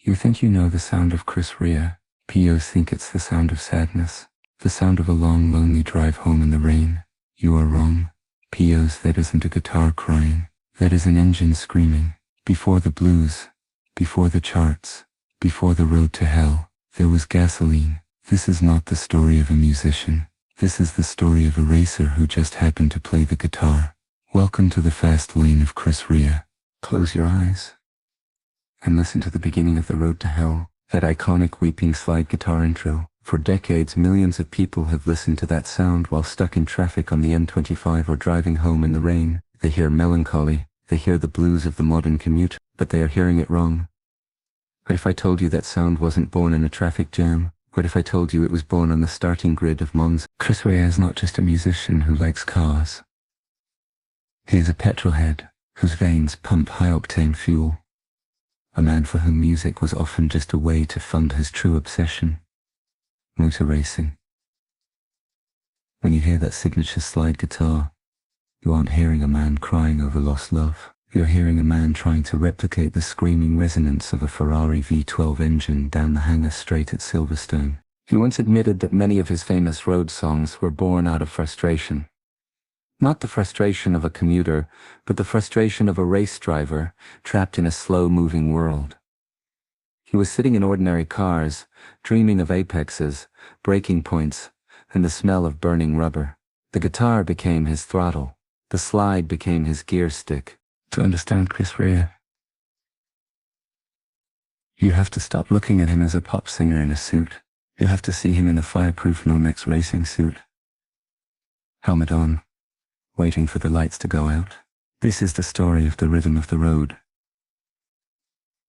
You think you know the sound of Chris Rea. POs think it's the sound of sadness, the sound of a long, lonely drive home in the rain. You are wrong. POs, that isn't a guitar crying. That is an engine screaming. Before the blues, before the charts, before the road to hell, there was gasoline. This is not the story of a musician. This is the story of a racer who just happened to play the guitar. Welcome to the fast lane of Chris Rea. Close your eyes and listen to the beginning of The Road to Hell, that iconic weeping slide guitar intro. For decades, millions of people have listened to that sound while stuck in traffic on the M25 or driving home in the rain. They hear melancholy, they hear the blues of the modern commute, but they are hearing it wrong. What if I told you that sound wasn't born in a traffic jam? What if I told you it was born on the starting grid of Mons? Chris Rea is not just a musician who likes cars. He is a petrolhead whose veins pump high-octane fuel. A man for whom music was often just a way to fund his true obsession: motor racing. When you hear that signature slide guitar, you aren't hearing a man crying over lost love. You're hearing a man trying to replicate the screaming resonance of a Ferrari V12 engine down the hangar straight at Silverstone. He once admitted that many of his famous road songs were born out of frustration. Not the frustration of a commuter, but the frustration of a race driver trapped in a slow-moving world. He was sitting in ordinary cars, dreaming of apexes, breaking points, and the smell of burning rubber. The guitar became his throttle. The slide became his gear stick. To understand Chris Rea, you have to stop looking at him as a pop singer in a suit. You have to see him in a fireproof Nomex racing suit. Helmet on, waiting for the lights to go out. This is the story of the rhythm of the road,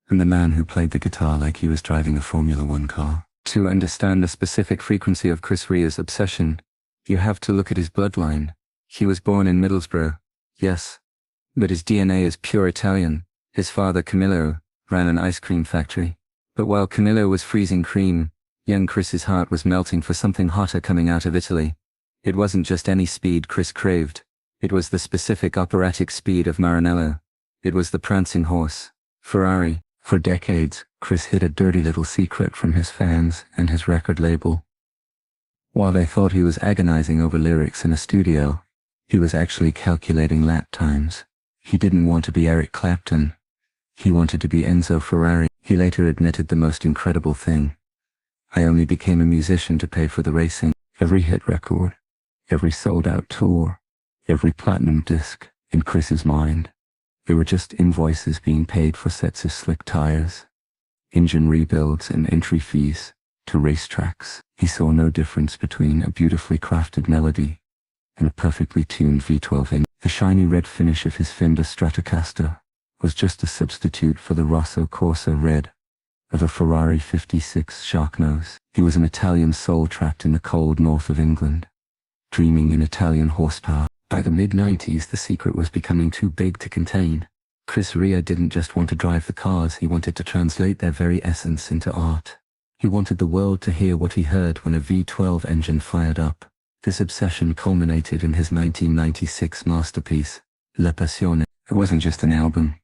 and the man who played the guitar like he was driving a Formula One car. To understand the specific frequency of Chris Rea's obsession, you have to look at his bloodline. He was born in Middlesbrough, yes, but his DNA is pure Italian. His father, Camillo, ran an ice cream factory. But while Camillo was freezing cream, young Chris's heart was melting for something hotter coming out of Italy. It wasn't just any speed Chris craved. It was the specific operatic speed of Maranello. It was the prancing horse, Ferrari. For decades, Chris hid a dirty little secret from his fans and his record label. While they thought he was agonizing over lyrics in a studio, he was actually calculating lap times. He didn't want to be Eric Clapton. He wanted to be Enzo Ferrari. He later admitted the most incredible thing: I only became a musician to pay for the racing. Every hit record, every sold-out tour, every platinum disc, in Chris's mind, they were just invoices being paid for sets of slick tires, engine rebuilds, and entry fees to racetracks. He saw no difference between a beautifully crafted melody and a perfectly tuned V12 engine. The shiny red finish of his Fender Stratocaster was just a substitute for the Rosso Corsa red of a Ferrari 56 Sharknose. He was an Italian soul trapped in the cold north of England, dreaming in Italian horsepower. By the mid-90s, the secret was becoming too big to contain. Chris Rea didn't just want to drive the cars, he wanted to translate their very essence into art. He wanted the world to hear what he heard when a V12 engine fired up. This obsession culminated in his 1996 masterpiece, La Passione. It wasn't just an album.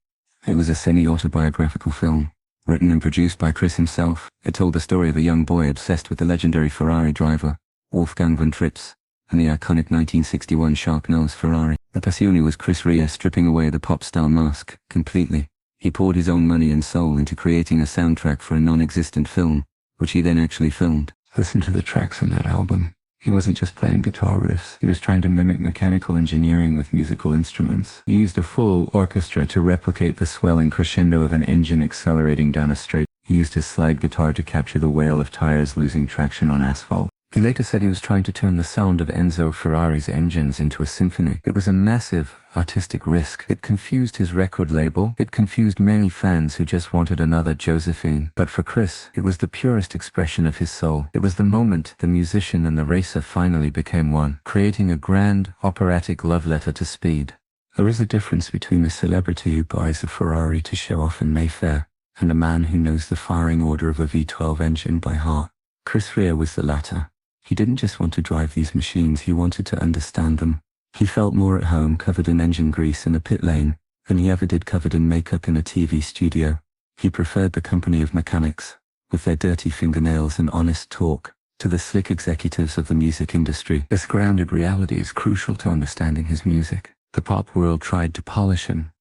It was a semi-autobiographical film, written and produced by Chris himself. It told the story of a young boy obsessed with the legendary Ferrari driver, Wolfgang von Trips, and the iconic 1961 Sharknose Ferrari. La Passione was Chris Rea stripping away the pop-star mask completely. He poured his own money and soul into creating a soundtrack for a non-existent film, which he then actually filmed. Listen to the tracks on that album. He wasn't just playing guitar riffs, he was trying to mimic mechanical engineering with musical instruments. He used a full orchestra to replicate the swelling crescendo of an engine accelerating down a straight. He used his slide guitar to capture the wail of tires losing traction on asphalt. He later said he was trying to turn the sound of Enzo Ferrari's engines into a symphony. It was a massive, artistic risk. It confused his record label. It confused many fans who just wanted another Josephine. But for Chris, it was the purest expression of his soul. It was the moment the musician and the racer finally became one, creating a grand, operatic love letter to speed. There is a difference between a celebrity who buys a Ferrari to show off in Mayfair and a man who knows the firing order of a V12 engine by heart. Chris Rea was the latter. He didn't just want to drive these machines, he wanted to understand them. He felt more at home covered in engine grease in a pit lane than he ever did covered in makeup in a TV studio. He preferred the company of mechanics, with their dirty fingernails and honest talk, to the slick executives of the music industry. This grounded reality is crucial to understanding his music. The pop world tried to polish him,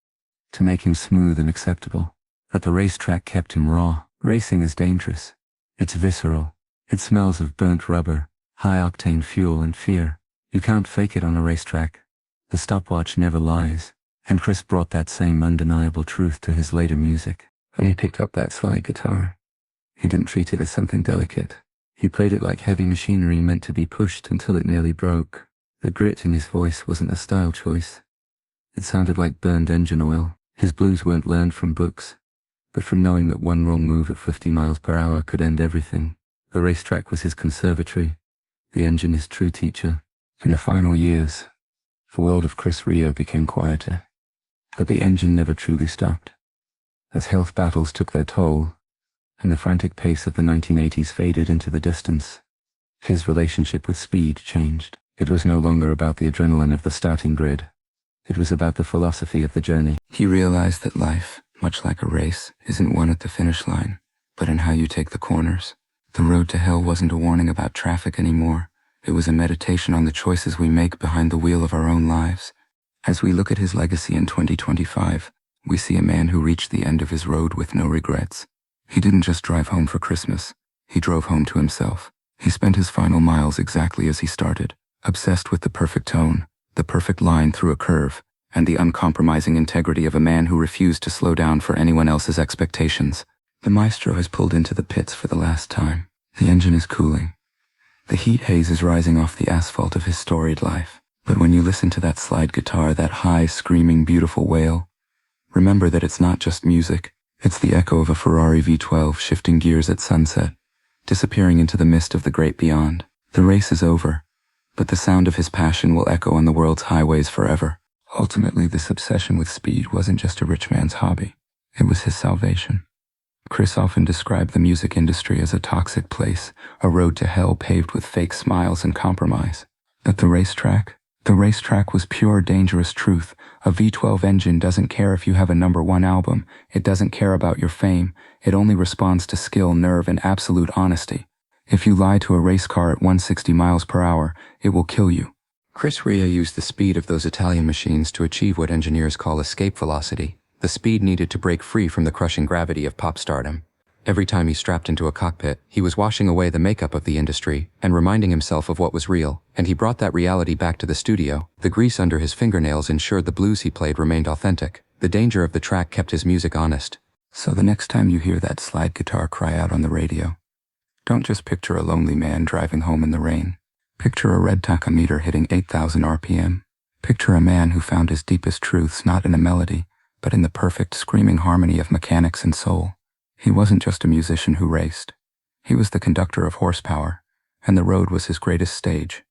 to make him smooth and acceptable. But the racetrack kept him raw. Racing is dangerous. It's visceral. It smells of burnt rubber, high-octane fuel and fear. You can't fake it on a racetrack. The stopwatch never lies. And Chris brought that same undeniable truth to his later music. When he picked up that slide guitar, he didn't treat it as something delicate. He played it like heavy machinery meant to be pushed until it nearly broke. The grit in his voice wasn't a style choice. It sounded like burned engine oil. His blues weren't learned from books, but from knowing that one wrong move at 50 miles per hour could end everything. The racetrack was his conservatory, the engine his true teacher. In the final years, the world of Chris Rea became quieter, but the engine never truly stopped. As health battles took their toll, and the frantic pace of the 1980s faded into the distance, his relationship with speed changed. It was no longer about the adrenaline of the starting grid. It was about the philosophy of the journey. He realized that life, much like a race, isn't won at the finish line, but in how you take the corners. The road to hell wasn't a warning about traffic anymore. It was a meditation on the choices we make behind the wheel of our own lives. As we look at his legacy in 2025, we see a man who reached the end of his road with no regrets. He didn't just drive home for Christmas. He drove home to himself. He spent his final miles exactly as he started, obsessed with the perfect tone, the perfect line through a curve, and the uncompromising integrity of a man who refused to slow down for anyone else's expectations. The maestro has pulled into the pits for the last time. The engine is cooling. The heat haze is rising off the asphalt of his storied life. But when you listen to that slide guitar, that high, screaming, beautiful wail, remember that it's not just music. It's the echo of a Ferrari V12 shifting gears at sunset, disappearing into the mist of the great beyond. The race is over, but the sound of his passion will echo on the world's highways forever. Ultimately, this obsession with speed wasn't just a rich man's hobby. It was his salvation. Chris often described the music industry as a toxic place, a road to hell paved with fake smiles and compromise. At the racetrack was pure, dangerous truth. A V12 engine doesn't care if you have a #1 album. It doesn't care about your fame. It only responds to skill, nerve, and absolute honesty. If you lie to a race car at 160 miles per hour, it will kill you. Chris Rea used the speed of those Italian machines to achieve what engineers call escape velocity, the speed needed to break free from the crushing gravity of pop stardom. Every time he strapped into a cockpit, he was washing away the makeup of the industry and reminding himself of what was real, and he brought that reality back to the studio. The grease under his fingernails ensured the blues he played remained authentic. The danger of the track kept his music honest. So the next time you hear that slide guitar cry out on the radio, don't just picture a lonely man driving home in the rain. Picture a red tachometer hitting 8,000 RPM. Picture a man who found his deepest truths not in a melody, but in the perfect screaming harmony of mechanics and soul. He wasn't just a musician who raced. He was the conductor of horsepower, and the road was his greatest stage.